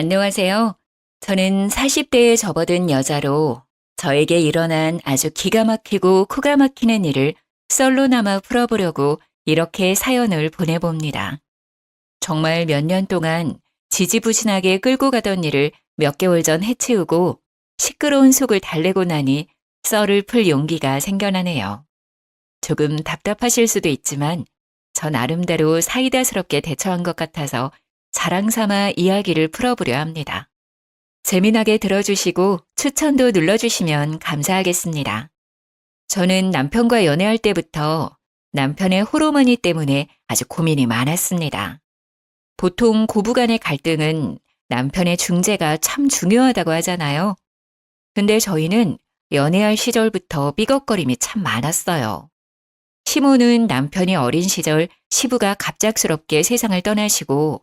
안녕하세요. 저는 40대에 접어든 여자로 저에게 일어난 아주 기가 막히고 코가 막히는 일을 썰로나마 풀어보려고 이렇게 사연을 보내봅니다. 정말 몇 년 동안 지지부진하게 끌고 가던 일을 몇 개월 전 해치우고 시끄러운 속을 달래고 나니 썰을 풀 용기가 생겨나네요. 조금 답답하실 수도 있지만 저 나름대로 사이다스럽게 대처한 것 같아서 자랑 삼아 이야기를 풀어보려 합니다. 재미나게 들어주시고 추천도 눌러주시면 감사하겠습니다. 저는 남편과 연애할 때부터 남편의 호르몬이 때문에 아주 고민이 많았습니다. 보통 고부간의 갈등은 남편의 중재가 참 중요하다고 하잖아요. 근데 저희는 연애할 시절부터 삐걱거림이 참 많았어요. 시모는 남편이 어린 시절 시부가 갑작스럽게 세상을 떠나시고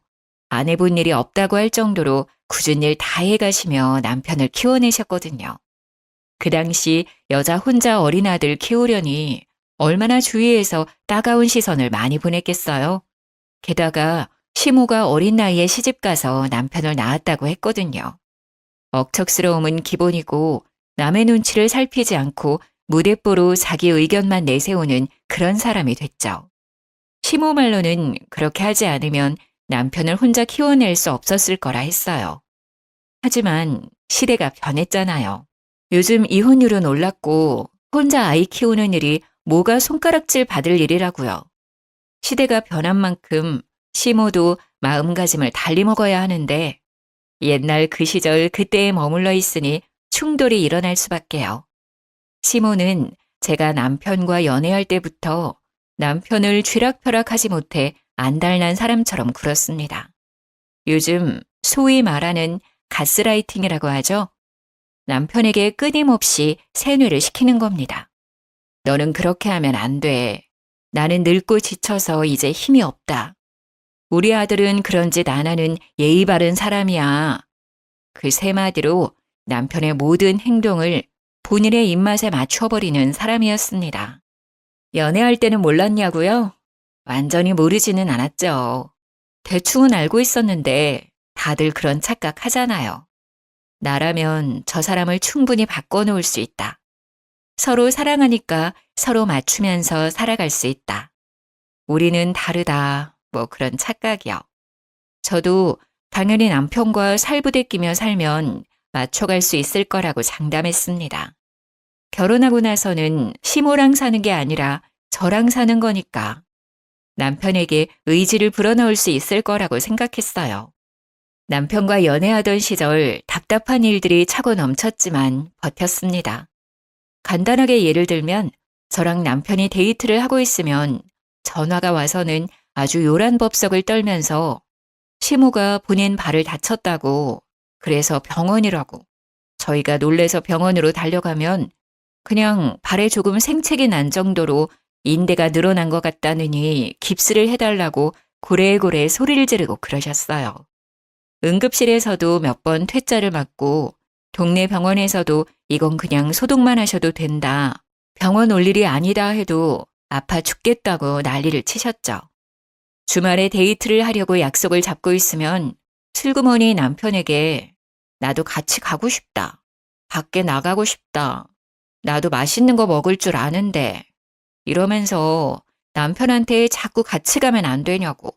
안 해본 일이 없다고 할 정도로 굳은 일 다 해가시며 남편을 키워내셨거든요. 그 당시 여자 혼자 어린 아들 키우려니 얼마나 주위에서 따가운 시선을 많이 보냈겠어요. 게다가 시모가 어린 나이에 시집가서 남편을 낳았다고 했거든요. 억척스러움은 기본이고 남의 눈치를 살피지 않고 무대뽀로 자기 의견만 내세우는 그런 사람이 됐죠. 시모 말로는 그렇게 하지 않으면 남편을 혼자 키워낼 수 없었을 거라 했어요. 하지만 시대가 변했잖아요. 요즘 이혼율은 올랐고 혼자 아이 키우는 일이 뭐가 손가락질 받을 일이라고요. 시대가 변한 만큼 시모도 마음가짐을 달리 먹어야 하는데 옛날 그 시절 그때에 머물러 있으니 충돌이 일어날 수밖에요. 시모는 제가 남편과 연애할 때부터 남편을 쥐락펴락하지 못해 안달난 사람처럼 굴었습니다. 요즘 소위 말하는 가스라이팅이라고 하죠. 남편에게 끊임없이 세뇌를 시키는 겁니다. 너는 그렇게 하면 안 돼. 나는 늙고 지쳐서 이제 힘이 없다. 우리 아들은 그런 짓 안 하는 예의 바른 사람이야. 그 세 마디로 남편의 모든 행동을 본인의 입맛에 맞춰버리는 사람이었습니다. 연애할 때는 몰랐냐고요? 완전히 모르지는 않았죠. 대충은 알고 있었는데 다들 그런 착각 하잖아요. 나라면 저 사람을 충분히 바꿔놓을 수 있다. 서로 사랑하니까 서로 맞추면서 살아갈 수 있다. 우리는 다르다. 뭐 그런 착각이요. 저도 당연히 남편과 살부대 끼며 살면 맞춰갈 수 있을 거라고 장담했습니다. 결혼하고 나서는 시모랑 사는 게 아니라 저랑 사는 거니까 남편에게 의지를 불어넣을 수 있을 거라고 생각했어요. 남편과 연애하던 시절 답답한 일들이 차고 넘쳤지만 버텼습니다. 간단하게 예를 들면 저랑 남편이 데이트를 하고 있으면 전화가 와서는 아주 요란법석을 떨면서 시모가 본인 발을 다쳤다고 그래서 병원이라고 저희가 놀래서 병원으로 달려가면 그냥 발에 조금 생책이 난 정도로 인대가 늘어난 것 같다느니 깁스를 해달라고 고래고래 소리를 지르고 그러셨어요. 응급실에서도 몇 번 퇴짜를 맞고 동네 병원에서도 이건 그냥 소독만 하셔도 된다. 병원 올 일이 아니다 해도 아파 죽겠다고 난리를 치셨죠. 주말에 데이트를 하려고 약속을 잡고 있으면 슬그머니 남편에게 나도 같이 가고 싶다. 밖에 나가고 싶다. 나도 맛있는 거 먹을 줄 아는데 이러면서 남편한테 자꾸 같이 가면 안 되냐고.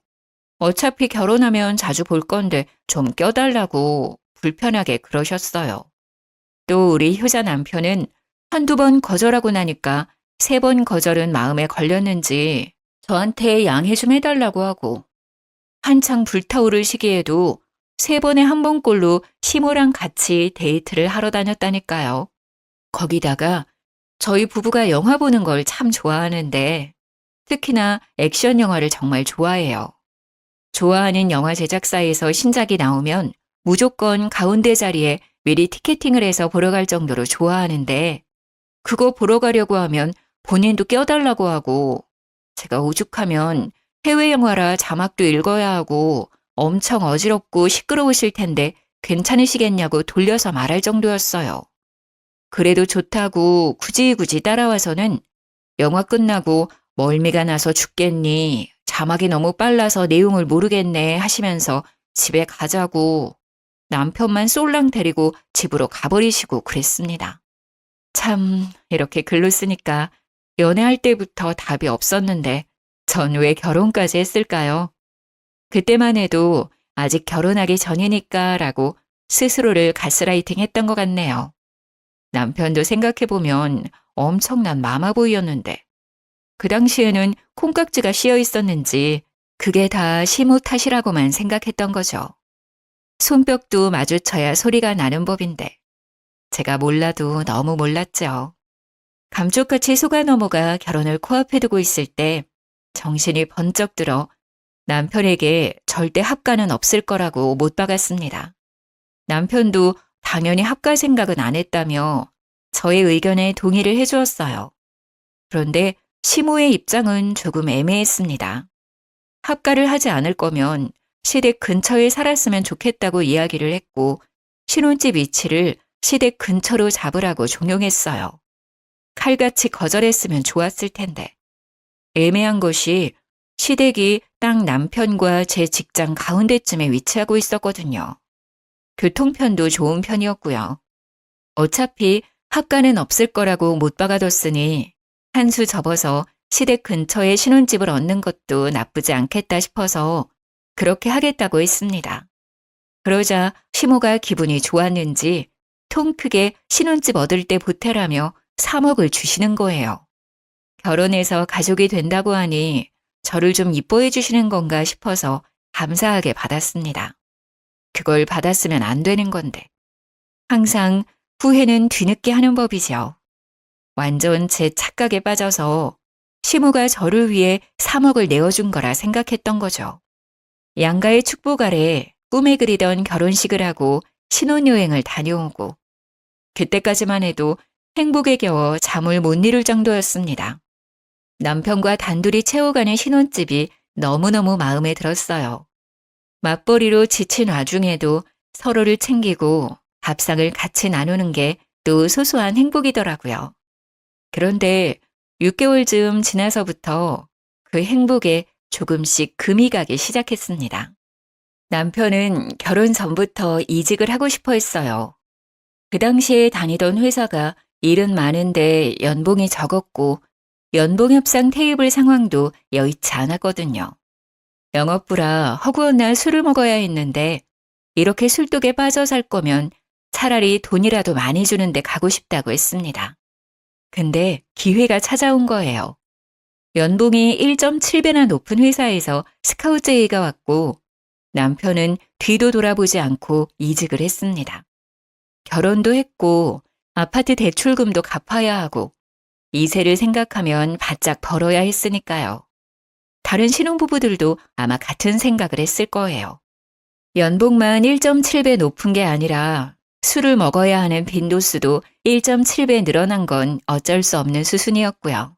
어차피 결혼하면 자주 볼 건데 좀 껴달라고 불편하게 그러셨어요. 또 우리 효자 남편은 한두 번 거절하고 나니까 세 번 거절은 마음에 걸렸는지 저한테 양해 좀 해달라고 하고 한창 불타오를 시기에도 세 번에 한 번꼴로 시모랑 같이 데이트를 하러 다녔다니까요. 거기다가 저희 부부가 영화 보는 걸 참 좋아하는데 특히나 액션 영화를 정말 좋아해요. 좋아하는 영화 제작사에서 신작이 나오면 무조건 가운데 자리에 미리 티켓팅을 해서 보러 갈 정도로 좋아하는데 그거 보러 가려고 하면 본인도 껴달라고 하고 제가 오죽하면 해외 영화라 자막도 읽어야 하고 엄청 어지럽고 시끄러우실 텐데 괜찮으시겠냐고 돌려서 말할 정도였어요. 그래도 좋다고 굳이 따라와서는 영화 끝나고 멀미가 나서 죽겠니? 자막이 너무 빨라서 내용을 모르겠네 하시면서 집에 가자고 남편만 쏠랑 데리고 집으로 가버리시고 그랬습니다. 참, 이렇게 글로 쓰니까 연애할 때부터 답이 없었는데 전 왜 결혼까지 했을까요? 그때만 해도 아직 결혼하기 전이니까 라고 스스로를 가스라이팅 했던 것 같네요. 남편도 생각해보면 엄청난 마마보이였는데 그 당시에는 콩깍지가 씌어 있었는지 그게 다 시무 탓이라고만 생각했던 거죠. 손뼉도 마주쳐야 소리가 나는 법인데 제가 몰라도 너무 몰랐죠. 감쪽같이 속아 넘어가 결혼을 코앞에 두고 있을 때 정신이 번쩍 들어 남편에게 절대 합가는 없을 거라고 못 박았습니다. 남편도 당연히 합가 생각은 안 했다며 저의 의견에 동의를 해주었어요. 그런데 시모의 입장은 조금 애매했습니다. 합가를 하지 않을 거면 시댁 근처에 살았으면 좋겠다고 이야기를 했고 신혼집 위치를 시댁 근처로 잡으라고 종용했어요. 칼같이 거절했으면 좋았을 텐데. 애매한 것이 시댁이 딱 남편과 제 직장 가운데쯤에 위치하고 있었거든요. 교통편도 좋은 편이었고요. 어차피 합가는 없을 거라고 못 박아뒀으니 한 수 접어서 시댁 근처에 신혼집을 얻는 것도 나쁘지 않겠다 싶어서 그렇게 하겠다고 했습니다. 그러자 시모가 기분이 좋았는지 통 크게 신혼집 얻을 때 보태라며 3억을 주시는 거예요. 결혼해서 가족이 된다고 하니 저를 좀 이뻐해 주시는 건가 싶어서 감사하게 받았습니다. 그걸 받았으면 안 되는 건데. 항상 후회는 뒤늦게 하는 법이죠. 완전 제 착각에 빠져서 시모가 저를 위해 3억을 내어준 거라 생각했던 거죠. 양가의 축복 아래 꿈에 그리던 결혼식을 하고 신혼여행을 다녀오고 그때까지만 해도 행복에 겨워 잠을 못 이룰 정도였습니다. 남편과 단둘이 채워가는 신혼집이 너무너무 마음에 들었어요. 맞벌이로 지친 와중에도 서로를 챙기고 밥상을 같이 나누는 게 또 소소한 행복이더라고요. 그런데 6개월쯤 지나서부터 그 행복에 조금씩 금이 가기 시작했습니다. 남편은 결혼 전부터 이직을 하고 싶어 했어요. 그 당시에 다니던 회사가 일은 많은데 연봉이 적었고 연봉 협상 테이블 상황도 여의치 않았거든요. 영업부라 허구한 날 술을 먹어야 했는데 이렇게 술독에 빠져 살 거면 차라리 돈이라도 많이 주는데 가고 싶다고 했습니다. 근데 기회가 찾아온 거예요. 연봉이 1.7배나 높은 회사에서 스카우트 제의가 왔고 남편은 뒤도 돌아보지 않고 이직을 했습니다. 결혼도 했고 아파트 대출금도 갚아야 하고 이세를 생각하면 바짝 벌어야 했으니까요. 다른 신혼부부들도 아마 같은 생각을 했을 거예요. 연봉만 1.7배 높은 게 아니라 술을 먹어야 하는 빈도수도 1.7배 늘어난 건 어쩔 수 없는 수순이었고요.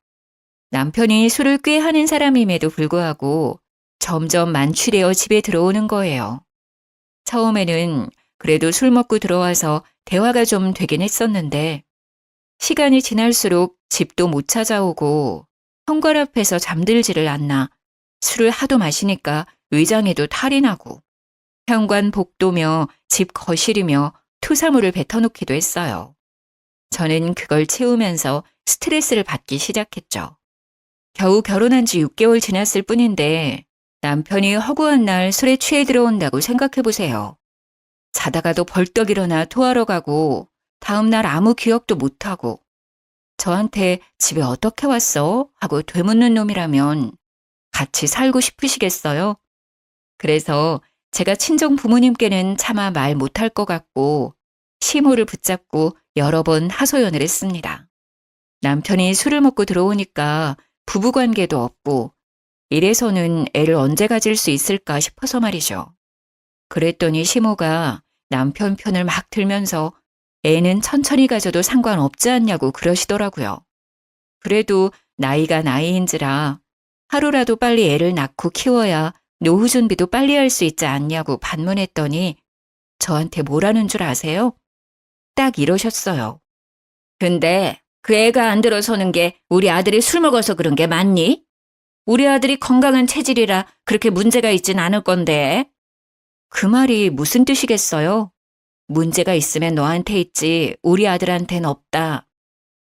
남편이 술을 꽤 하는 사람임에도 불구하고 점점 만취되어 집에 들어오는 거예요. 처음에는 그래도 술 먹고 들어와서 대화가 좀 되긴 했었는데 시간이 지날수록 집도 못 찾아오고 현관 앞에서 잠들지를 않나 술을 하도 마시니까 위장에도 탈이 나고 현관 복도며 집 거실이며 토사물을 뱉어놓기도 했어요. 저는 그걸 채우면서 스트레스를 받기 시작했죠. 겨우 결혼한 지 6개월 지났을 뿐인데 남편이 허구한 날 술에 취해 들어온다고 생각해보세요. 자다가도 벌떡 일어나 토하러 가고 다음날 아무 기억도 못하고 저한테 집에 어떻게 왔어? 하고 되묻는 놈이라면 같이 살고 싶으시겠어요? 그래서 제가 친정 부모님께는 차마 말 못할 것 같고 시모를 붙잡고 여러 번 하소연을 했습니다. 남편이 술을 먹고 들어오니까 부부관계도 없고 이래서는 애를 언제 가질 수 있을까 싶어서 말이죠. 그랬더니 시모가 남편 편을 막 들면서 애는 천천히 가져도 상관없지 않냐고 그러시더라고요. 그래도 나이가 나이인지라 하루라도 빨리 애를 낳고 키워야 노후 준비도 빨리 할 수 있지 않냐고 반문했더니 저한테 뭐라는 줄 아세요? 딱 이러셨어요. 근데 그 애가 안 들어서는 게 우리 아들이 술 먹어서 그런 게 맞니? 우리 아들이 건강한 체질이라 그렇게 문제가 있진 않을 건데. 그 말이 무슨 뜻이겠어요? 문제가 있으면 너한테 있지 우리 아들한텐 없다.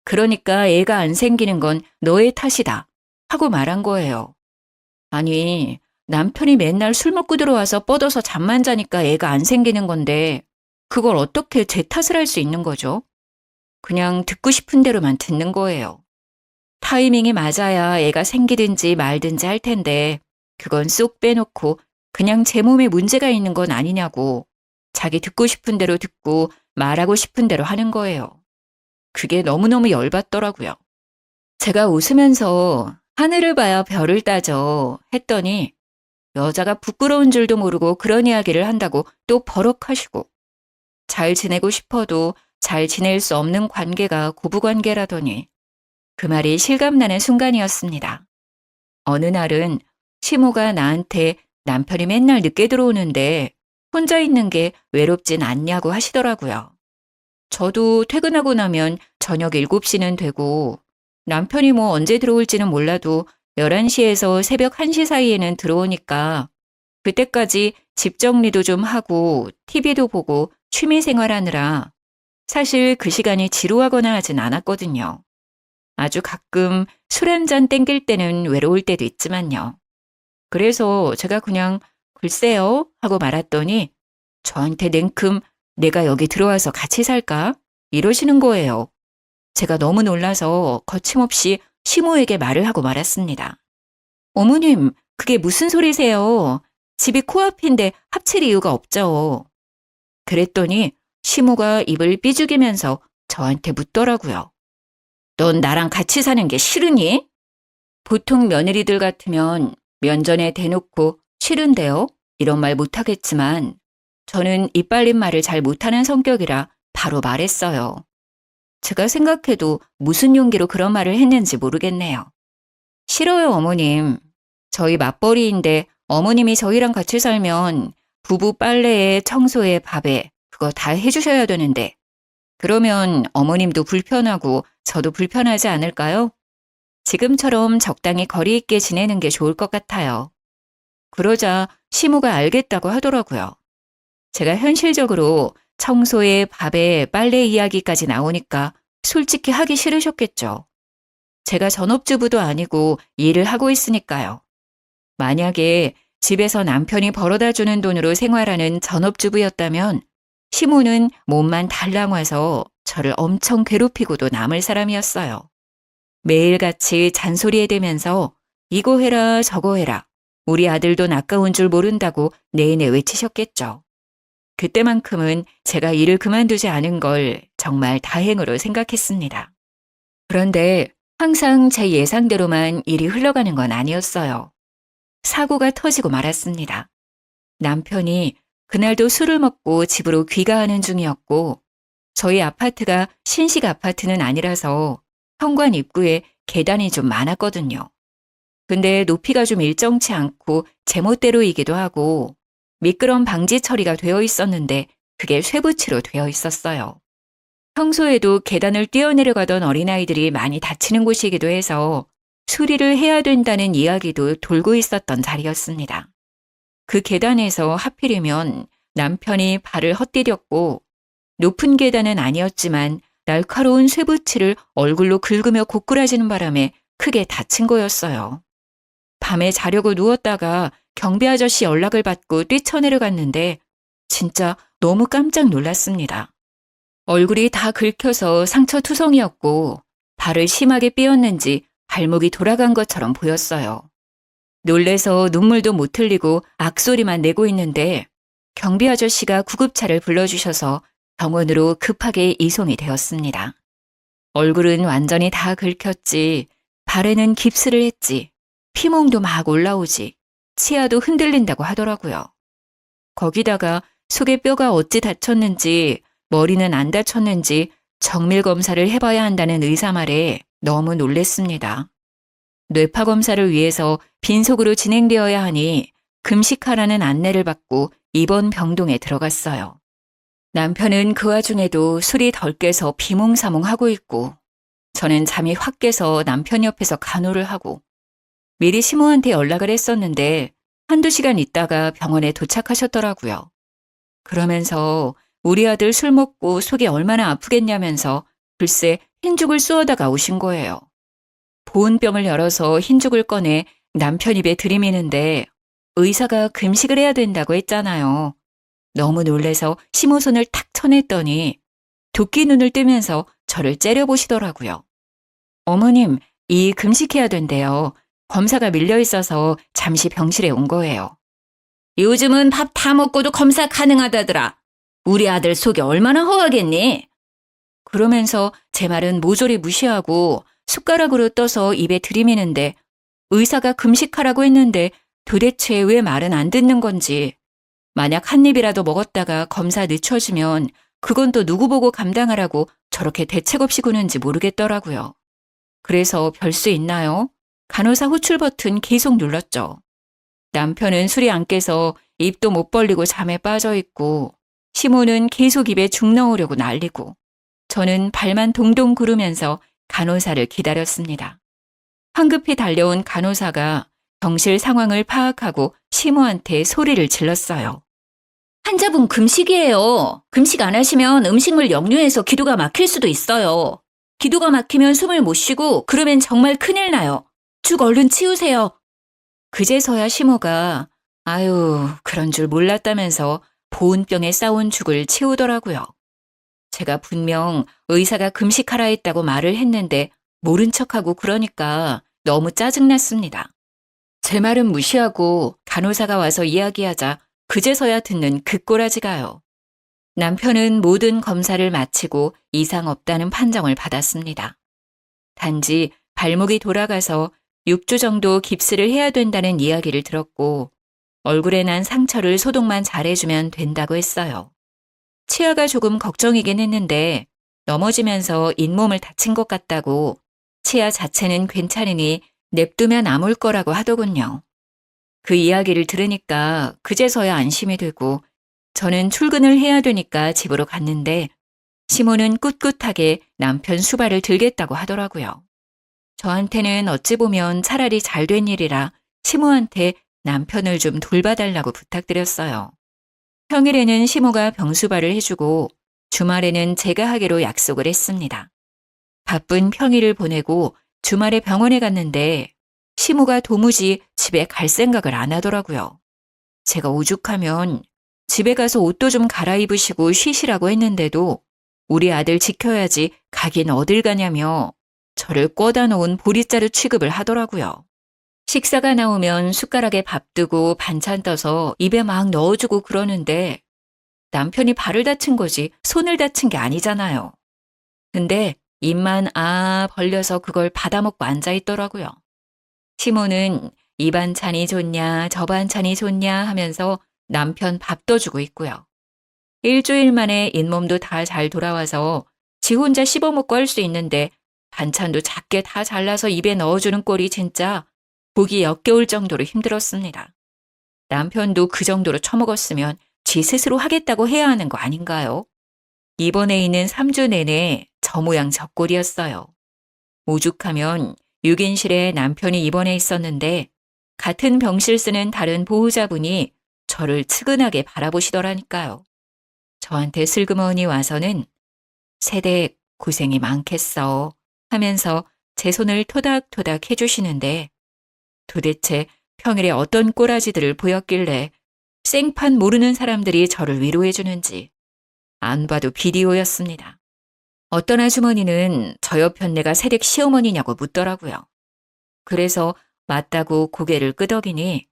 그러니까 애가 안 생기는 건 너의 탓이다. 하고 말한 거예요. 아니, 남편이 맨날 술 먹고 들어와서 뻗어서 잠만 자니까 애가 안 생기는 건데 그걸 어떻게 제 탓을 할 수 있는 거죠? 그냥 듣고 싶은 대로만 듣는 거예요. 타이밍이 맞아야 애가 생기든지 말든지 할 텐데 그건 쏙 빼놓고 그냥 제 몸에 문제가 있는 건 아니냐고 자기 듣고 싶은 대로 듣고 말하고 싶은 대로 하는 거예요. 그게 너무너무 열받더라고요. 제가 웃으면서 하늘을 봐야 별을 따져 했더니 여자가 부끄러운 줄도 모르고 그런 이야기를 한다고 또 버럭하시고 잘 지내고 싶어도 잘 지낼 수 없는 관계가 고부관계라더니 그 말이 실감나는 순간이었습니다. 어느 날은 시모가 나한테 남편이 맨날 늦게 들어오는데 혼자 있는 게 외롭진 않냐고 하시더라고요. 저도 퇴근하고 나면 저녁 7시는 되고 남편이 뭐 언제 들어올지는 몰라도 11시에서 새벽 1시 사이에는 들어오니까 그때까지 집 정리도 좀 하고 TV도 보고 취미 생활하느라 사실 그 시간이 지루하거나 하진 않았거든요. 아주 가끔 술 한 잔 땡길 때는 외로울 때도 있지만요. 그래서 제가 그냥 글쎄요 하고 말았더니 저한테 냉큼 내가 여기 들어와서 같이 살까? 이러시는 거예요. 제가 너무 놀라서 거침없이 시모에게 말을 하고 말았습니다. 어머님, 그게 무슨 소리세요? 집이 코앞인데 합칠 이유가 없죠. 그랬더니 시모가 입을 삐죽이면서 저한테 묻더라고요. 넌 나랑 같이 사는 게 싫으니? 보통 며느리들 같으면 면전에 대놓고 싫은데요? 이런 말 못하겠지만 저는 입 발린 말을 잘 못하는 성격이라 바로 말했어요. 제가 생각해도 무슨 용기로 그런 말을 했는지 모르겠네요. 싫어요, 어머님. 저희 맞벌이인데 어머님이 저희랑 같이 살면 부부 빨래에 청소에 밥에 그거 다 해주셔야 되는데 그러면 어머님도 불편하고 저도 불편하지 않을까요? 지금처럼 적당히 거리 있게 지내는 게 좋을 것 같아요. 그러자 시모가 알겠다고 하더라고요. 제가 현실적으로 청소에 밥에 빨래 이야기까지 나오니까 솔직히 하기 싫으셨겠죠. 제가 전업주부도 아니고 일을 하고 있으니까요. 만약에 집에서 남편이 벌어다 주는 돈으로 생활하는 전업주부였다면 시모는 몸만 달랑 와서 저를 엄청 괴롭히고도 남을 사람이었어요. 매일같이 잔소리해대면서 이거 해라 저거 해라 우리 아들 돈 아까운 줄 모른다고 내내 외치셨겠죠. 그때만큼은 제가 일을 그만두지 않은 걸 정말 다행으로 생각했습니다. 그런데 항상 제 예상대로만 일이 흘러가는 건 아니었어요. 사고가 터지고 말았습니다. 남편이 그날도 술을 먹고 집으로 귀가하는 중이었고 저희 아파트가 신식 아파트는 아니라서 현관 입구에 계단이 좀 많았거든요. 근데 높이가 좀 일정치 않고 제멋대로이기도 하고 미끄럼 방지 처리가 되어 있었는데 그게 쇠붙이로 되어 있었어요. 평소에도 계단을 뛰어내려가던 어린아이들이 많이 다치는 곳이기도 해서 수리를 해야 된다는 이야기도 돌고 있었던 자리였습니다. 그 계단에서 하필이면 남편이 발을 헛디뎠고 높은 계단은 아니었지만 날카로운 쇠붙이를 얼굴로 긁으며 고꾸라지는 바람에 크게 다친 거였어요. 밤에 자려고 누웠다가 경비 아저씨 연락을 받고 뛰쳐내려갔는데 진짜 너무 깜짝 놀랐습니다. 얼굴이 다 긁혀서 상처투성이었고 발을 심하게 삐었는지 발목이 돌아간 것처럼 보였어요. 놀래서 눈물도 못 흘리고 악소리만 내고 있는데 경비 아저씨가 구급차를 불러주셔서 병원으로 급하게 이송이 되었습니다. 얼굴은 완전히 다 긁혔지, 발에는 깁스를 했지, 피멍도 막 올라오지, 치아도 흔들린다고 하더라고요. 거기다가 속의 뼈가 어찌 다쳤는지, 머리는 안 다쳤는지 정밀 검사를 해봐야 한다는 의사 말에 너무 놀랬습니다. 뇌파 검사를 위해서 빈속으로 진행되어야 하니 금식하라는 안내를 받고 입원 병동에 들어갔어요. 남편은 그 와중에도 술이 덜 깨서 비몽사몽하고 있고 저는 잠이 확 깨서 남편 옆에서 간호를 하고 미리 시모한테 연락을 했었는데 한두 시간 있다가 병원에 도착하셨더라고요. 그러면서 우리 아들 술 먹고 속이 얼마나 아프겠냐면서 글쎄 흰죽을 쏘아다가 오신 거예요. 보온병을 열어서 흰죽을 꺼내 남편 입에 들이미는데 의사가 금식을 해야 된다고 했잖아요. 너무 놀래서 시모 손을 탁 쳐냈더니 도끼 눈을 뜨면서 저를 째려보시더라고요. 어머님, 이 금식해야 된대요. 검사가 밀려 있어서 잠시 병실에 온 거예요. 요즘은 밥 다 먹고도 검사 가능하다더라. 우리 아들 속이 얼마나 허하겠니? 그러면서 제 말은 모조리 무시하고 숟가락으로 떠서 입에 들이미는데 의사가 금식하라고 했는데 도대체 왜 말은 안 듣는 건지. 만약 한 입이라도 먹었다가 검사 늦춰지면 그건 또 누구 보고 감당하라고 저렇게 대책 없이 구는지 모르겠더라고요. 그래서 별 수 있나요? 간호사 호출 버튼 계속 눌렀죠. 남편은 술이 안 깨서 입도 못 벌리고 잠에 빠져 있고 시모는 계속 입에 죽 넣으려고 난리고 저는 발만 동동 구르면서 간호사를 기다렸습니다. 황급히 달려온 간호사가 병실 상황을 파악하고 시모한테 소리를 질렀어요. 환자분 금식이에요. 금식 안 하시면 음식물 역류해서 기도가 막힐 수도 있어요. 기도가 막히면 숨을 못 쉬고 그러면 정말 큰일 나요. 죽 얼른 치우세요. 그제서야 시모가 아유 그런 줄 몰랐다면서 보온병에 싸온 죽을 치우더라고요. 제가 분명 의사가 금식하라 했다고 말을 했는데 모른 척하고 그러니까 너무 짜증났습니다. 제 말은 무시하고 간호사가 와서 이야기하자 그제서야 듣는 그 꼬라지가요. 남편은 모든 검사를 마치고 이상 없다는 판정을 받았습니다. 단지 발목이 돌아가서 6주 정도 깁스를 해야 된다는 이야기를 들었고 얼굴에 난 상처를 소독만 잘해주면 된다고 했어요. 치아가 조금 걱정이긴 했는데 넘어지면서 잇몸을 다친 것 같다고 치아 자체는 괜찮으니 냅두면 아물 거라고 하더군요. 그 이야기를 들으니까 그제서야 안심이 되고 저는 출근을 해야 되니까 집으로 갔는데 시모는 꿋꿋하게 남편 수발을 들겠다고 하더라고요. 저한테는 어찌 보면 차라리 잘된 일이라 시모한테 남편을 좀 돌봐달라고 부탁드렸어요. 평일에는 시모가 병수발을 해주고 주말에는 제가 하기로 약속을 했습니다. 바쁜 평일을 보내고 주말에 병원에 갔는데 시모가 도무지 집에 갈 생각을 안 하더라고요. 제가 오죽하면 집에 가서 옷도 좀 갈아입으시고 쉬시라고 했는데도 우리 아들 지켜야지 가긴 어딜 가냐며 저를 꿔다 놓은 보리자루 취급을 하더라고요. 식사가 나오면 숟가락에 밥 뜨고 반찬 떠서 입에 막 넣어주고 그러는데 남편이 발을 다친 거지 손을 다친 게 아니잖아요. 근데 입만 벌려서 그걸 받아먹고 앉아있더라고요. 시모는 이 반찬이 좋냐 저 반찬이 좋냐 하면서 남편 밥 떠주고 있고요. 일주일 만에 잇몸도 다 잘 돌아와서 지 혼자 씹어먹고 할 수 있는데 반찬도 작게 다 잘라서 입에 넣어주는 꼴이 진짜 보기 역겨울 정도로 힘들었습니다. 남편도 그 정도로 처먹었으면 지 스스로 하겠다고 해야 하는 거 아닌가요? 입원해 있는 3주 내내 저 모양 저 꼴이었어요. 오죽하면 6인실에 남편이 입원해 있었는데 같은 병실 쓰는 다른 보호자분이 저를 측은하게 바라보시더라니까요. 저한테 슬그머니 와서는 세댁 고생이 많겠어 하면서 제 손을 토닥토닥 해주시는데 도대체 평일에 어떤 꼬라지들을 보였길래 생판 모르는 사람들이 저를 위로해주는지 안 봐도 비디오였습니다. 어떤 아주머니는 저 옆 현내가 세댁 시어머니냐고 묻더라고요. 그래서 맞다고 고개를 끄덕이니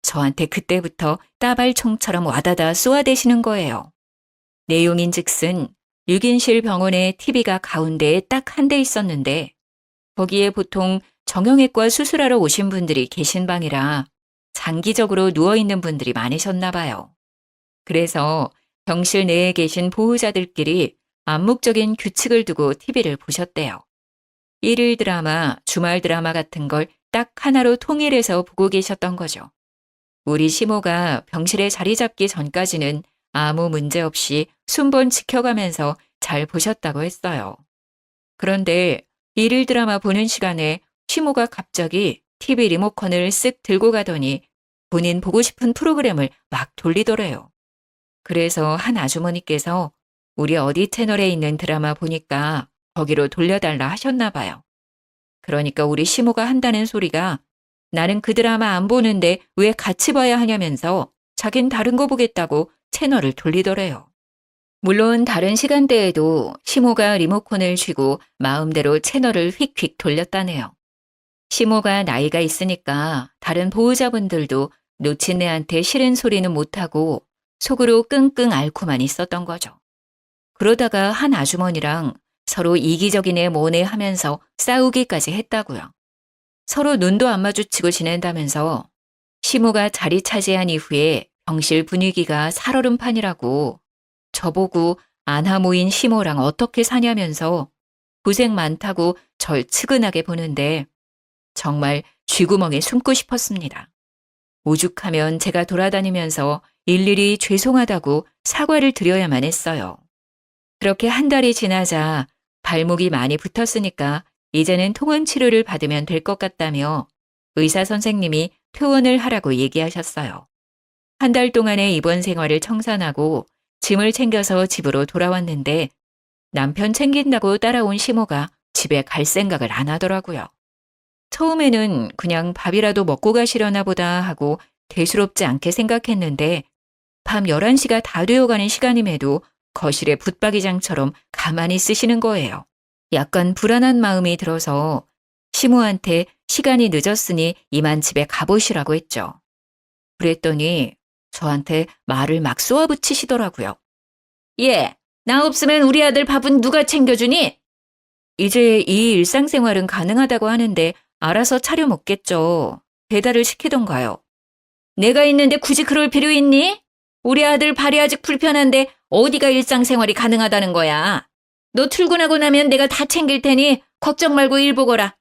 저한테 그때부터 따발총처럼 와다다 쏘아대시는 거예요. 내용인즉슨 6인실 병원에 TV가 가운데에 딱 한 대 있었는데 거기에 보통 정형외과 수술하러 오신 분들이 계신 방이라 장기적으로 누워있는 분들이 많으셨나 봐요. 그래서 병실 내에 계신 보호자들끼리 암묵적인 규칙을 두고 TV를 보셨대요. 일일 드라마, 주말 드라마 같은 걸 딱 하나로 통일해서 보고 계셨던 거죠. 우리 시모가 병실에 자리 잡기 전까지는 아무 문제 없이 순번 지켜가면서 잘 보셨다고 했어요. 그런데 일일 드라마 보는 시간에 시모가 갑자기 TV 리모컨을 쓱 들고 가더니 본인 보고 싶은 프로그램을 막 돌리더래요. 그래서 한 아주머니께서 우리 어디 채널에 있는 드라마 보니까 거기로 돌려달라 하셨나 봐요. 그러니까 우리 시모가 한다는 소리가 나는 그 드라마 안 보는데 왜 같이 봐야 하냐면서 자긴 다른 거 보겠다고 채널을 돌리더래요. 물론 다른 시간대에도 시모가 리모컨을 쥐고 마음대로 채널을 휙휙 돌렸다네요. 시모가 나이가 있으니까 다른 보호자분들도 놓친 애한테 싫은 소리는 못하고 속으로 끙끙 앓고만 있었던 거죠. 그러다가 한 아주머니랑 서로 이기적인 애 뭐네 하면서 싸우기까지 했다고요. 서로 눈도 안 마주치고 지낸다면서 시모가 자리 차지한 이후에 병실 분위기가 살얼음판이라고 저보고 안하 모인 시모랑 어떻게 사냐면서 고생 많다고 절 측은하게 보는데 정말 쥐구멍에 숨고 싶었습니다. 오죽하면 제가 돌아다니면서 일일이 죄송하다고 사과를 드려야만 했어요. 그렇게 한 달이 지나자 발목이 많이 붙었으니까 이제는 통원 치료를 받으면 될 것 같다며 의사 선생님이 퇴원을 하라고 얘기하셨어요. 한 달 동안의 입원 생활을 청산하고 짐을 챙겨서 집으로 돌아왔는데 남편 챙긴다고 따라온 시모가 집에 갈 생각을 안 하더라고요. 처음에는 그냥 밥이라도 먹고 가시려나 보다 하고 대수롭지 않게 생각했는데 밤 11시가 다 되어가는 시간임에도 거실에 붙박이장처럼 가만히 쓰시는 거예요. 약간 불안한 마음이 들어서 시모한테 시간이 늦었으니 이만 집에 가보시라고 했죠. 그랬더니 저한테 말을 막 쏘아붙이시더라고요. 예, 나 없으면 우리 아들 밥은 누가 챙겨주니? 이제 이 일상생활은 가능하다고 하는데 알아서 차려 먹겠죠. 배달을 시키던가요. 내가 있는데 굳이 그럴 필요 있니? 우리 아들 발이 아직 불편한데 어디가 일상생활이 가능하다는 거야. 너 출근하고 나면 내가 다 챙길 테니 걱정 말고 일 보거라.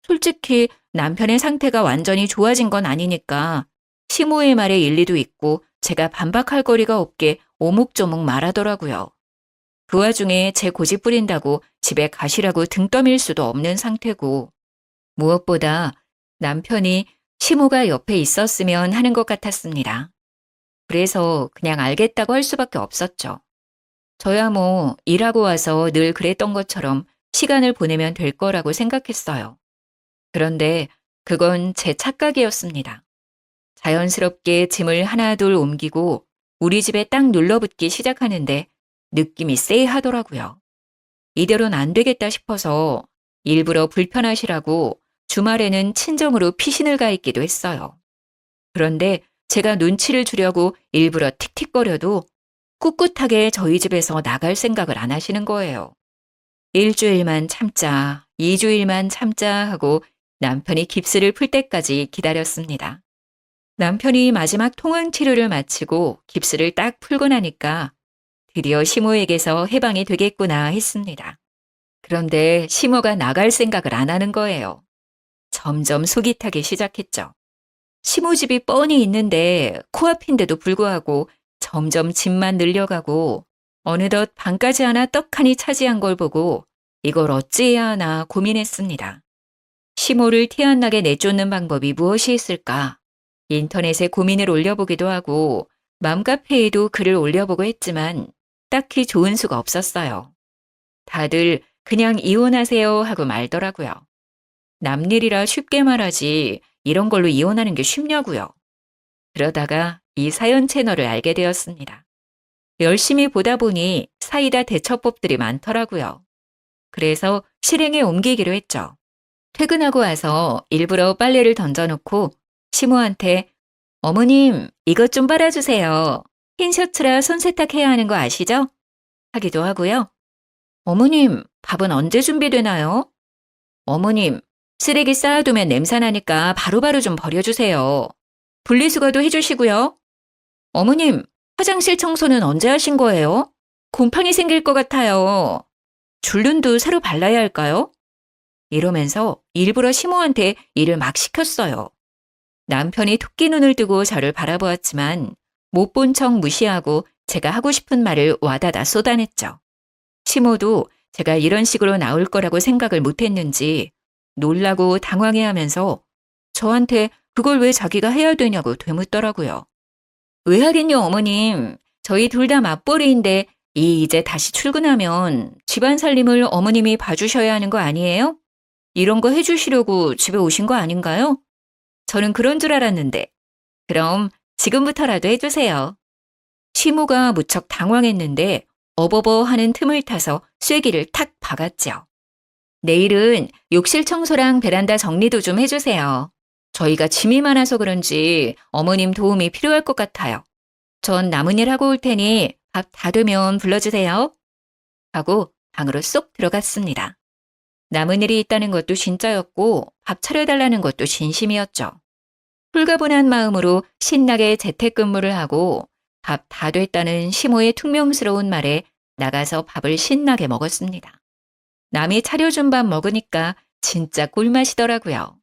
솔직히 남편의 상태가 완전히 좋아진 건 아니니까 시모의 말에 일리도 있고 제가 반박할 거리가 없게 오목조목 말하더라고요. 그 와중에 제 고집 부린다고 집에 가시라고 등 떠밀 수도 없는 상태고 무엇보다 남편이 시모가 옆에 있었으면 하는 것 같았습니다. 그래서 그냥 알겠다고 할 수밖에 없었죠. 저야 뭐 일하고 와서 늘 그랬던 것처럼 시간을 보내면 될 거라고 생각했어요. 그런데 그건 제 착각이었습니다. 자연스럽게 짐을 하나둘 옮기고 우리 집에 딱 눌러붙기 시작하는데 느낌이 쎄하더라고요. 이대로는 안 되겠다 싶어서 일부러 불편하시라고 주말에는 친정으로 피신을 가 있기도 했어요. 그런데 제가 눈치를 주려고 일부러 틱틱거려도 꿋꿋하게 저희 집에서 나갈 생각을 안 하시는 거예요. 일주일만 참자, 2주일만 참자 하고 남편이 깁스를 풀 때까지 기다렸습니다. 남편이 마지막 통원 치료를 마치고 깁스를 딱 풀고 나니까 드디어 시모에게서 해방이 되겠구나 했습니다. 그런데 시모가 나갈 생각을 안 하는 거예요. 점점 속이 타기 시작했죠. 시모 집이 뻔히 있는데 코앞인데도 불구하고 점점 짐만 늘려가고 어느덧 방까지 하나 떡하니 차지한 걸 보고 이걸 어찌해야 하나 고민했습니다. 시모를 티 안 나게 내쫓는 방법이 무엇이 있을까? 인터넷에 고민을 올려보기도 하고 맘카페에도 글을 올려보고 했지만 딱히 좋은 수가 없었어요. 다들 그냥 이혼하세요 하고 말더라고요. 남일이라 쉽게 말하지 이런 걸로 이혼하는 게 쉽냐고요. 그러다가 이 사연 채널을 알게 되었습니다. 열심히 보다 보니 사이다 대처법들이 많더라고요. 그래서 실행에 옮기기로 했죠. 퇴근하고 와서 일부러 빨래를 던져놓고 시모한테 어머님 이것 좀 빨아주세요. 흰 셔츠라 손세탁해야 하는 거 아시죠? 하기도 하고요. 어머님 밥은 언제 준비되나요? 어머님 쓰레기 쌓아두면 냄새나니까 바로바로 좀 버려주세요. 분리수거도 해주시고요. 어머님 화장실 청소는 언제 하신 거예요? 곰팡이 생길 것 같아요. 줄눈도 새로 발라야 할까요? 이러면서 일부러 시모한테 일을 막 시켰어요. 남편이 토끼 눈을 뜨고 저를 바라보았지만 못 본 척 무시하고 제가 하고 싶은 말을 와다다 쏟아냈죠. 시모도 제가 이런 식으로 나올 거라고 생각을 못했는지 놀라고 당황해하면서 저한테 그걸 왜 자기가 해야 되냐고 되묻더라고요. 왜 하긴요 어머님. 저희 둘 다 맞벌이인데 이제 다시 출근하면 집안 살림을 어머님이 봐주셔야 하는 거 아니에요? 이런 거 해주시려고 집에 오신 거 아닌가요? 저는 그런 줄 알았는데. 그럼 지금부터라도 해주세요. 시모가 무척 당황했는데 어버버 하는 틈을 타서 쐐기를 탁 박았죠. 내일은 욕실 청소랑 베란다 정리도 좀 해주세요. 저희가 짐이 많아서 그런지 어머님 도움이 필요할 것 같아요. 전 남은 일 하고 올 테니 밥 다 되면 불러주세요. 하고 방으로 쏙 들어갔습니다. 남은 일이 있다는 것도 진짜였고 밥 차려달라는 것도 진심이었죠. 홀가분한 마음으로 신나게 재택근무를 하고 밥 다 됐다는 시모의 퉁명스러운 말에 나가서 밥을 신나게 먹었습니다. 남이 차려준 밥 먹으니까 진짜 꿀맛이더라고요.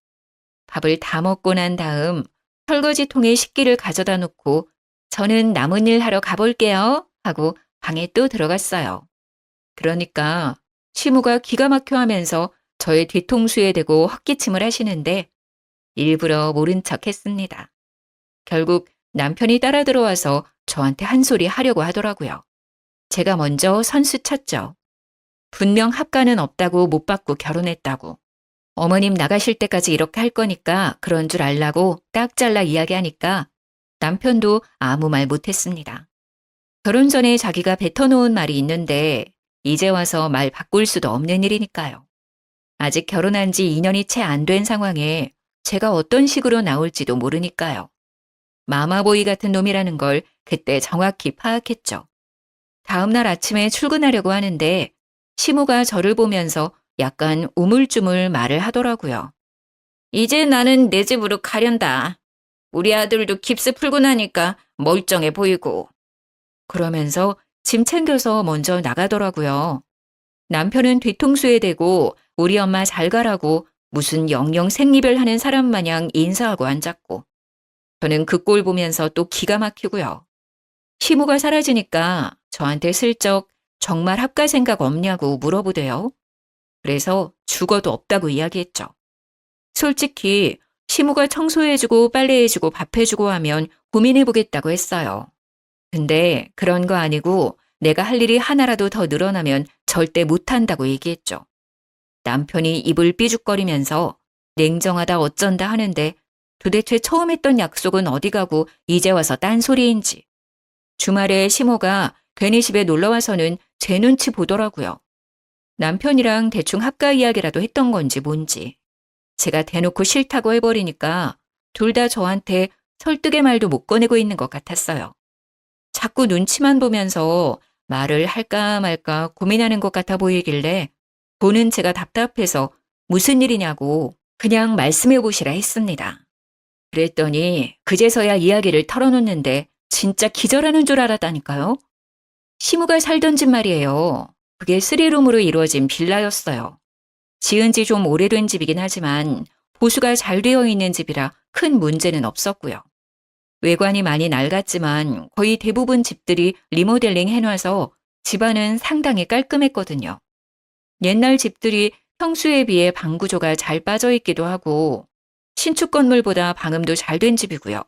밥을 다 먹고 난 다음 설거지통에 식기를 가져다 놓고 저는 남은 일 하러 가볼게요 하고 방에 또 들어갔어요. 그러니까 시모가 기가 막혀 하면서 저의 뒤통수에 대고 헛기침을 하시는데 일부러 모른 척 했습니다. 결국 남편이 따라 들어와서 저한테 한 소리 하려고 하더라고요. 제가 먼저 선수 쳤죠. 분명 합가는 없다고 못 받고 결혼했다고. 어머님 나가실 때까지 이렇게 할 거니까 그런 줄 알라고 딱 잘라 이야기하니까 남편도 아무 말 못했습니다. 결혼 전에 자기가 뱉어놓은 말이 있는데 이제 와서 말 바꿀 수도 없는 일이니까요. 아직 결혼한 지 2년이 채 안 된 상황에 제가 어떤 식으로 나올지도 모르니까요. 마마보이 같은 놈이라는 걸 그때 정확히 파악했죠. 다음날 아침에 출근하려고 하는데 시모가 저를 보면서 약간 우물쭈물 말을 하더라고요. 이제 나는 내 집으로 가련다. 우리 아들도 깁스 풀고 나니까 멀쩡해 보이고. 그러면서 짐 챙겨서 먼저 나가더라고요. 남편은 뒤통수에 대고 우리 엄마 잘 가라고 무슨 영영 생리별 하는 사람 마냥 인사하고 앉았고. 저는 그 꼴 보면서 또 기가 막히고요. 시모가 사라지니까 저한테 슬쩍 정말 합가 생각 없냐고 물어보대요. 그래서 죽어도 없다고 이야기했죠. 솔직히 시모가 청소해주고 빨래해주고 밥해주고 하면 고민해보겠다고 했어요. 근데 그런 거 아니고 내가 할 일이 하나라도 더 늘어나면 절대 못한다고 얘기했죠. 남편이 입을 삐죽거리면서 냉정하다 어쩐다 하는데 도대체 처음 했던 약속은 어디 가고 이제 와서 딴소리인지. 주말에 시모가 괜히 집에 놀러와서는 제 눈치 보더라고요. 남편이랑 대충 합가 이야기라도 했던 건지 뭔지. 제가 대놓고 싫다고 해버리니까 둘 다 저한테 설득의 말도 못 꺼내고 있는 것 같았어요. 자꾸 눈치만 보면서 말을 할까 말까 고민하는 것 같아 보이길래 보는 제가 답답해서 무슨 일이냐고 그냥 말씀해 보시라 했습니다. 그랬더니 그제서야 이야기를 털어놓는데 진짜 기절하는 줄 알았다니까요. 시무가 살던 집 말이에요. 그게 3룸으로 이루어진 빌라였어요. 지은 지 좀 오래된 집이긴 하지만 보수가 잘 되어 있는 집이라 큰 문제는 없었고요. 외관이 많이 낡았지만 거의 대부분 집들이 리모델링 해놔서 집안은 상당히 깔끔했거든요. 옛날 집들이 평수에 비해 방 구조가 잘 빠져 있기도 하고 신축 건물보다 방음도 잘 된 집이고요.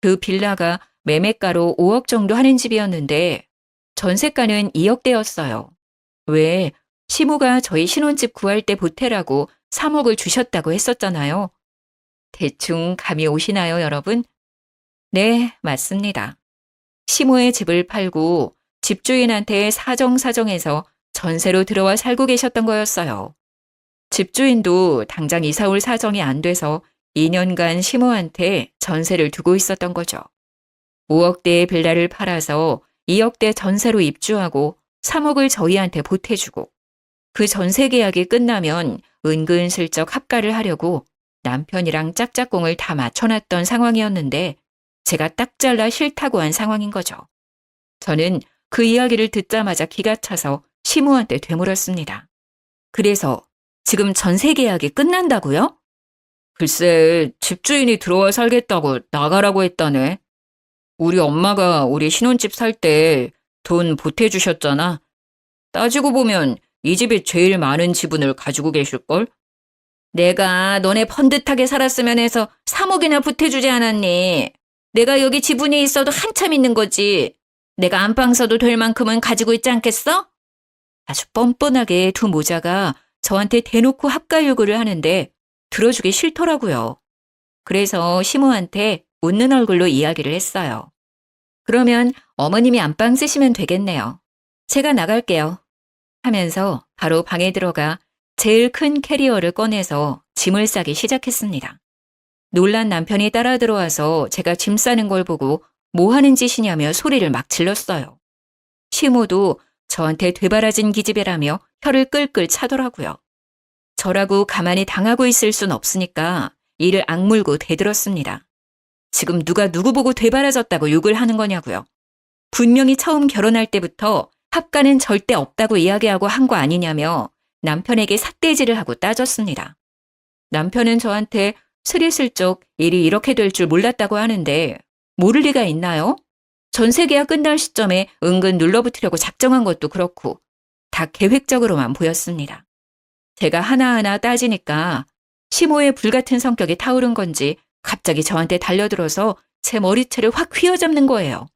그 빌라가 매매가로 5억 정도 하는 집이었는데 전세가는 2억대였어요. 왜? 시모가 저희 신혼집 구할 때 보태라고 3억을 주셨다고 했었잖아요. 대충 감이 오시나요, 여러분? 네, 맞습니다. 시모의 집을 팔고 집주인한테 사정사정해서 전세로 들어와 살고 계셨던 거였어요. 집주인도 당장 이사 올 사정이 안 돼서 2년간 시모한테 전세를 두고 있었던 거죠. 5억대의 빌라를 팔아서 2억대 전세로 입주하고 3억을 저희한테 보태주고 그 전세 계약이 끝나면 은근슬쩍 합가를 하려고 남편이랑 짝짝꿍을 다 맞춰놨던 상황이었는데 제가 딱 잘라 싫다고 한 상황인 거죠. 저는 그 이야기를 듣자마자 기가 차서 시모한테 되물었습니다. 그래서 지금 전세 계약이 끝난다고요? 글쎄, 집주인이 들어와 살겠다고 나가라고 했다네. 우리 엄마가 우리 신혼집 살 때 돈 보태주셨잖아. 따지고 보면 이 집이 제일 많은 지분을 가지고 계실걸? 내가 너네 번듯하게 살았으면 해서 3억이나 보태주지 않았니? 내가 여기 지분이 있어도 한참 있는 거지. 내가 안방 써도 될 만큼은 가지고 있지 않겠어? 아주 뻔뻔하게 두 모자가 저한테 대놓고 합가 요구를 하는데 들어주기 싫더라고요. 그래서 시모한테 웃는 얼굴로 이야기를 했어요. 그러면 어머님이 안방 쓰시면 되겠네요. 제가 나갈게요. 하면서 바로 방에 들어가 제일 큰 캐리어를 꺼내서 짐을 싸기 시작했습니다. 놀란 남편이 따라 들어와서 제가 짐 싸는 걸 보고 뭐 하는 짓이냐며 소리를 막 질렀어요. 시모도 저한테 되바라진 기집애라며 혀를 끌끌 차더라고요. 저라고 가만히 당하고 있을 순 없으니까 이를 악물고 대들었습니다. 지금 누가 누구 보고 되바라졌다고 욕을 하는 거냐고요. 분명히 처음 결혼할 때부터 합가는 절대 없다고 이야기하고 한 거 아니냐며 남편에게 삿대질을 하고 따졌습니다. 남편은 저한테 스리슬쩍 일이 이렇게 될 줄 몰랐다고 하는데 모를 리가 있나요? 전세 계약 끝날 시점에 은근 눌러붙으려고 작정한 것도 그렇고 다 계획적으로만 보였습니다. 제가 하나하나 따지니까 시모의 불같은 성격이 타오른 건지 갑자기 저한테 달려들어서 제 머리채를 확 휘어잡는 거예요.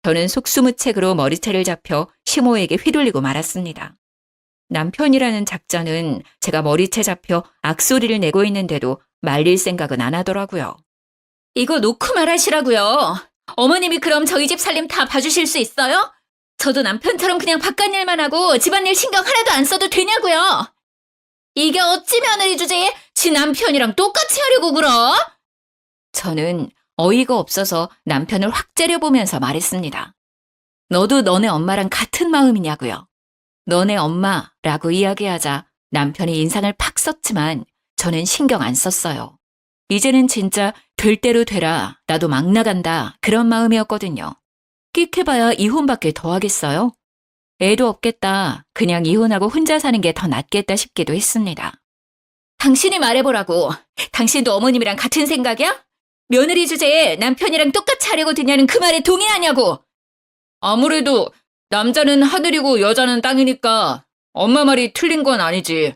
저는 속수무책으로 머리채를 잡혀 시모에게 휘둘리고 말았습니다. 남편이라는 작자는 제가 머리채 잡혀 악소리를 내고 있는데도 말릴 생각은 안 하더라고요. 이거 놓고 말하시라고요. 어머님이 그럼 저희 집 살림 다 봐주실 수 있어요? 저도 남편처럼 그냥 바깥 일만 하고 집안일 신경 하나도 안 써도 되냐고요. 이게 어찌 며느리 주제에 지 남편이랑 똑같이 하려고 그러? 저는 어이가 없어서 남편을 확 째려보면서 말했습니다. 너도 너네 엄마랑 같은 마음이냐고요. 너네 엄마라고 이야기하자 남편이 인상을 팍 썼지만 저는 신경 안 썼어요. 이제는 진짜 될 대로 되라, 나도 막 나간다 그런 마음이었거든요. 끽해봐야 이혼밖에 더 하겠어요? 애도 없겠다. 그냥 이혼하고 혼자 사는 게 더 낫겠다 싶기도 했습니다. 당신이 말해보라고. 당신도 어머님이랑 같은 생각이야? 며느리 주제에 남편이랑 똑같이 하려고 드냐는 그 말에 동의하냐고. 아무래도 남자는 하늘이고 여자는 땅이니까 엄마 말이 틀린 건 아니지.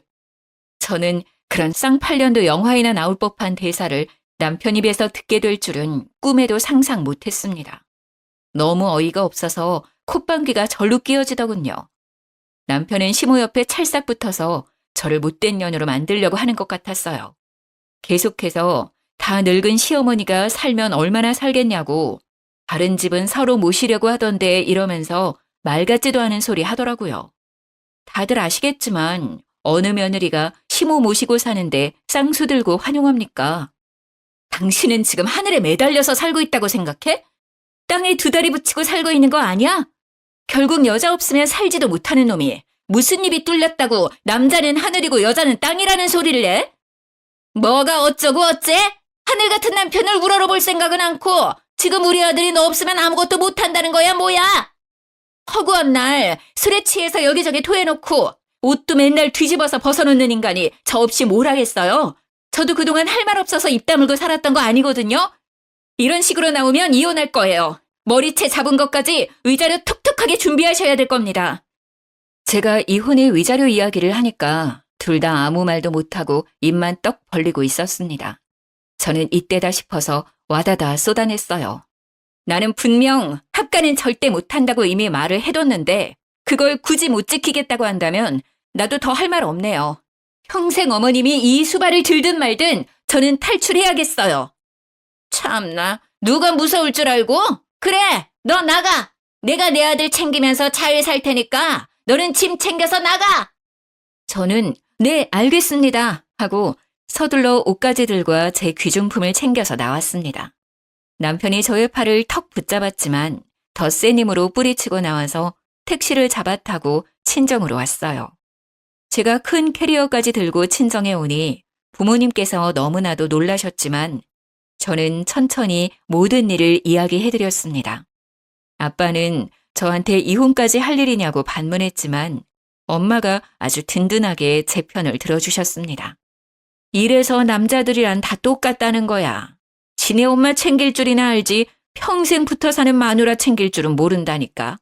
저는 그런 쌍팔년도 영화에나 나올 법한 대사를 남편 입에서 듣게 될 줄은 꿈에도 상상 못했습니다. 너무 어이가 없어서 콧방귀가 절로 끼어지더군요. 남편은 시모 옆에 찰싹 붙어서 저를 못된 년으로 만들려고 하는 것 같았어요. 계속해서 다 늙은 시어머니가 살면 얼마나 살겠냐고 다른 집은 서로 모시려고 하던데 이러면서 말 같지도 않은 소리 하더라고요. 다들 아시겠지만 어느 며느리가 시모 모시고 사는데 쌍수 들고 환영합니까? 당신은 지금 하늘에 매달려서 살고 있다고 생각해? 땅에 두 다리 붙이고 살고 있는 거 아니야? 결국 여자 없으면 살지도 못하는 놈이 무슨 입이 뚫렸다고 남자는 하늘이고 여자는 땅이라는 소리를 내? 뭐가 어쩌고 어째? 하늘 같은 남편을 우러러볼 생각은 않고 지금 우리 아들이 너 없으면 아무것도 못한다는 거야 뭐야? 허구한 날 술에 취해서 여기저기 토해놓고 옷도 맨날 뒤집어서 벗어놓는 인간이 저 없이 뭘 하겠어요? 저도 그동안 할 말 없어서 입 다물고 살았던 거 아니거든요? 이런 식으로 나오면 이혼할 거예요. 머리채 잡은 것까지 위자료 톡톡하게 준비하셔야 될 겁니다. 제가 이혼의 위자료 이야기를 하니까 둘 다 아무 말도 못하고 입만 떡 벌리고 있었습니다. 저는 이때다 싶어서 와다다 쏟아냈어요. 나는 분명 합가는 절대 못한다고 이미 말을 해뒀는데 그걸 굳이 못 지키겠다고 한다면 나도 더 할 말 없네요. 평생 어머님이 이 수발을 들든 말든 저는 탈출해야겠어요. 참나, 누가 무서울 줄 알고? 그래, 너 나가. 내가 내 아들 챙기면서 잘 살 테니까 너는 짐 챙겨서 나가. 저는 네, 알겠습니다 하고 서둘러 옷가지들과 제 귀중품을 챙겨서 나왔습니다. 남편이 저의 팔을 턱 붙잡았지만 더 센 힘으로 뿌리치고 나와서 택시를 잡아 타고 친정으로 왔어요. 제가 큰 캐리어까지 들고 친정에 오니 부모님께서 너무나도 놀라셨지만 저는 천천히 모든 일을 이야기해드렸습니다. 아빠는 저한테 이혼까지 할 일이냐고 반문했지만 엄마가 아주 든든하게 제 편을 들어주셨습니다. 이래서 남자들이란 다 똑같다는 거야. 지네 엄마 챙길 줄이나 알지 평생 붙어 사는 마누라 챙길 줄은 모른다니까.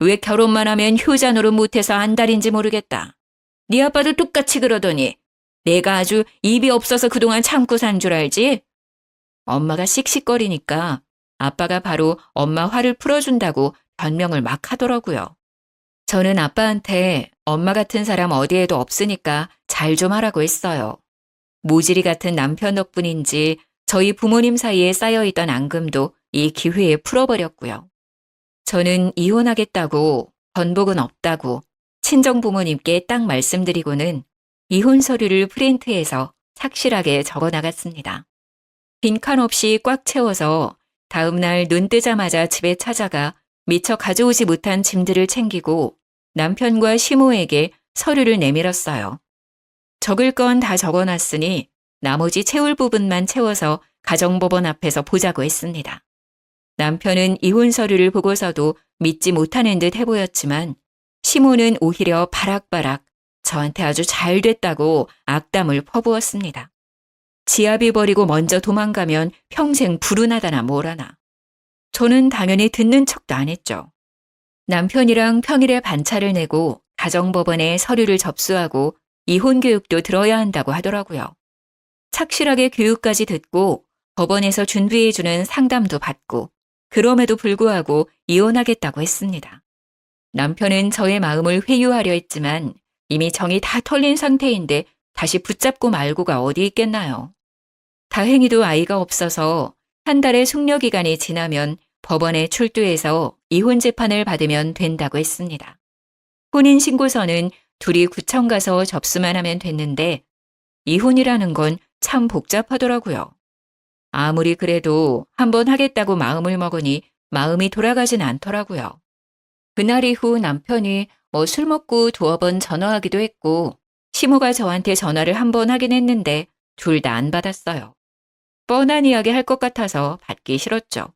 왜 결혼만 하면 효자 노릇 못해서 안달인지 모르겠다. 네 아빠도 똑같이 그러더니 내가 아주 입이 없어서 그동안 참고 산 줄 알지? 엄마가 씩씩거리니까 아빠가 바로 엄마 화를 풀어준다고 변명을 막 하더라고요. 저는 아빠한테 엄마 같은 사람 어디에도 없으니까 잘 좀 하라고 했어요. 모질이 같은 남편 덕분인지 저희 부모님 사이에 쌓여있던 앙금도 이 기회에 풀어버렸고요. 저는 이혼하겠다고, 번복은 없다고 친정 부모님께 딱 말씀드리고는 이혼 서류를 프린트해서 착실하게 적어 나갔습니다. 빈칸 없이 꽉 채워서 다음날 눈 뜨자마자 집에 찾아가 미처 가져오지 못한 짐들을 챙기고 남편과 시모에게 서류를 내밀었어요. 적을 건 다 적어놨으니 나머지 채울 부분만 채워서 가정법원 앞에서 보자고 했습니다. 남편은 이혼 서류를 보고서도 믿지 못하는 듯 해보였지만 시모는 오히려 바락바락 저한테 아주 잘 됐다고 악담을 퍼부었습니다. 지아비 버리고 먼저 도망가면 평생 불운하다나 뭐라나. 저는 당연히 듣는 척도 안 했죠. 남편이랑 평일에 반차를 내고 가정법원에 서류를 접수하고 이혼 교육도 들어야 한다고 하더라고요. 착실하게 교육까지 듣고 법원에서 준비해주는 상담도 받고 그럼에도 불구하고 이혼하겠다고 했습니다. 남편은 저의 마음을 회유하려 했지만 이미 정이 다 털린 상태인데 다시 붙잡고 말고가 어디 있겠나요. 다행히도 아이가 없어서 한 달의 숙려 기간이 지나면 법원에 출두해서 이혼 재판을 받으면 된다고 했습니다. 혼인신고서는 둘이 구청 가서 접수만 하면 됐는데 이혼이라는 건 참 복잡하더라고요. 아무리 그래도 한번 하겠다고 마음을 먹으니 마음이 돌아가진 않더라고요. 그날 이후 남편이 술 먹고 두어 번 전화하기도 했고 시모가 저한테 전화를 한 번 하긴 했는데 둘 다 안 받았어요. 뻔한 이야기 할 것 같아서 받기 싫었죠.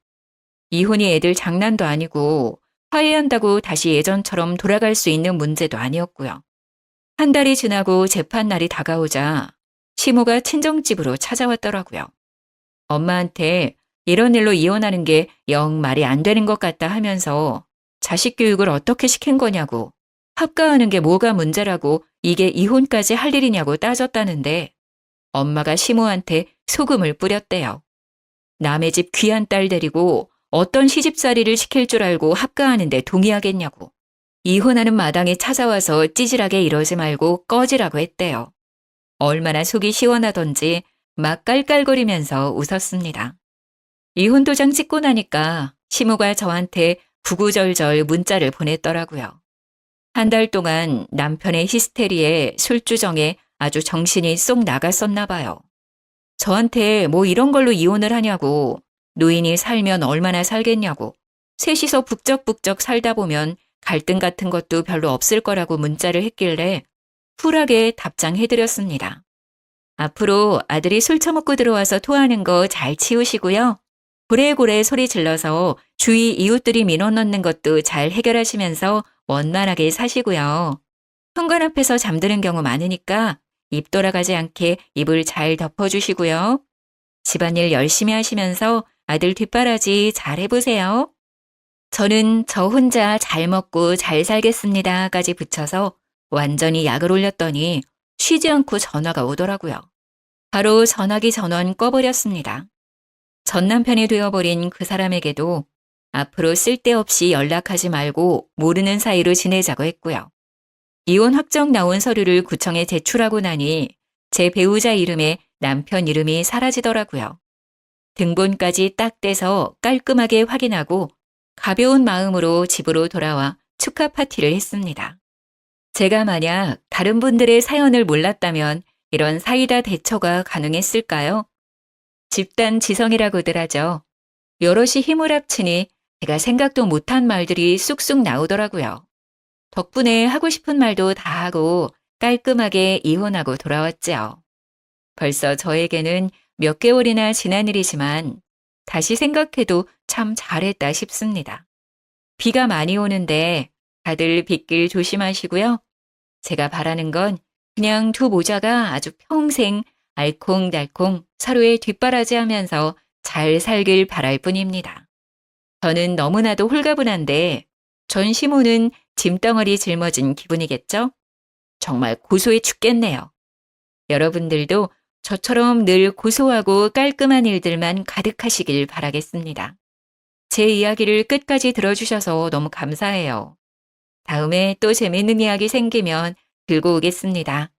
이혼이 애들 장난도 아니고 화해한다고 다시 예전처럼 돌아갈 수 있는 문제도 아니었고요. 한 달이 지나고 재판 날이 다가오자 시모가 친정집으로 찾아왔더라고요. 엄마한테 이런 일로 이혼하는 게 영 말이 안 되는 것 같다 하면서 자식 교육을 어떻게 시킨 거냐고, 합가하는 게 뭐가 문제라고 이게 이혼까지 할 일이냐고 따졌다는데 엄마가 시모한테 소금을 뿌렸대요. 남의 집 귀한 딸 데리고 어떤 시집살이를 시킬 줄 알고 합가하는데 동의하겠냐고. 이혼하는 마당에 찾아와서 찌질하게 이러지 말고 꺼지라고 했대요. 얼마나 속이 시원하던지 막 깔깔거리면서 웃었습니다. 이혼 도장 찍고 나니까 시모가 저한테 구구절절 문자를 보냈더라고요. 한 달 동안 남편의 히스테리에 술주정에 아주 정신이 쏙 나갔었나 봐요. 저한테 뭐 이런 걸로 이혼을 하냐고, 노인이 살면 얼마나 살겠냐고, 셋이서 북적북적 살다 보면 갈등 같은 것도 별로 없을 거라고 문자를 했길래 쿨하게 답장해드렸습니다. 앞으로 아들이 술 처먹고 들어와서 토하는 거 잘 치우시고요. 고래고래 소리 질러서 주위 이웃들이 민원 넣는 것도 잘 해결하시면서 원만하게 사시고요. 현관 앞에서 잠드는 경우 많으니까 입 돌아가지 않게 입을 잘 덮어주시고요. 집안일 열심히 하시면서 아들 뒷바라지 잘 해보세요. 저는 저 혼자 잘 먹고 잘 살겠습니다까지 붙여서 완전히 약을 올렸더니 쉬지 않고 전화가 오더라고요. 바로 전화기 전원 꺼버렸습니다. 전 남편이 되어버린 그 사람에게도 앞으로 쓸데없이 연락하지 말고 모르는 사이로 지내자고 했고요. 이혼 확정 나온 서류를 구청에 제출하고 나니 제 배우자 이름에 남편 이름이 사라지더라고요. 등본까지 딱 떼서 깔끔하게 확인하고 가벼운 마음으로 집으로 돌아와 축하 파티를 했습니다. 제가 만약 다른 분들의 사연을 몰랐다면 이런 사이다 대처가 가능했을까요? 집단 지성이라고들 하죠. 여럿이 힘을 합치니 제가 생각도 못한 말들이 쑥쑥 나오더라고요. 덕분에 하고 싶은 말도 다 하고 깔끔하게 이혼하고 돌아왔죠. 벌써 저에게는 몇 개월이나 지난 일이지만 다시 생각해도 참 잘했다 싶습니다. 비가 많이 오는데 다들 빗길 조심하시고요. 제가 바라는 건 그냥 두 모자가 아주 평생 알콩달콩 서로의 뒷바라지하면서 잘 살길 바랄 뿐입니다. 저는 너무나도 홀가분한데 전 시모는 짐덩어리 짊어진 기분이겠죠? 정말 고소해 죽겠네요. 여러분들도 저처럼 늘 고소하고 깔끔한 일들만 가득하시길 바라겠습니다. 제 이야기를 끝까지 들어주셔서 너무 감사해요. 다음에 또 재밌는 이야기 생기면 들고 오겠습니다.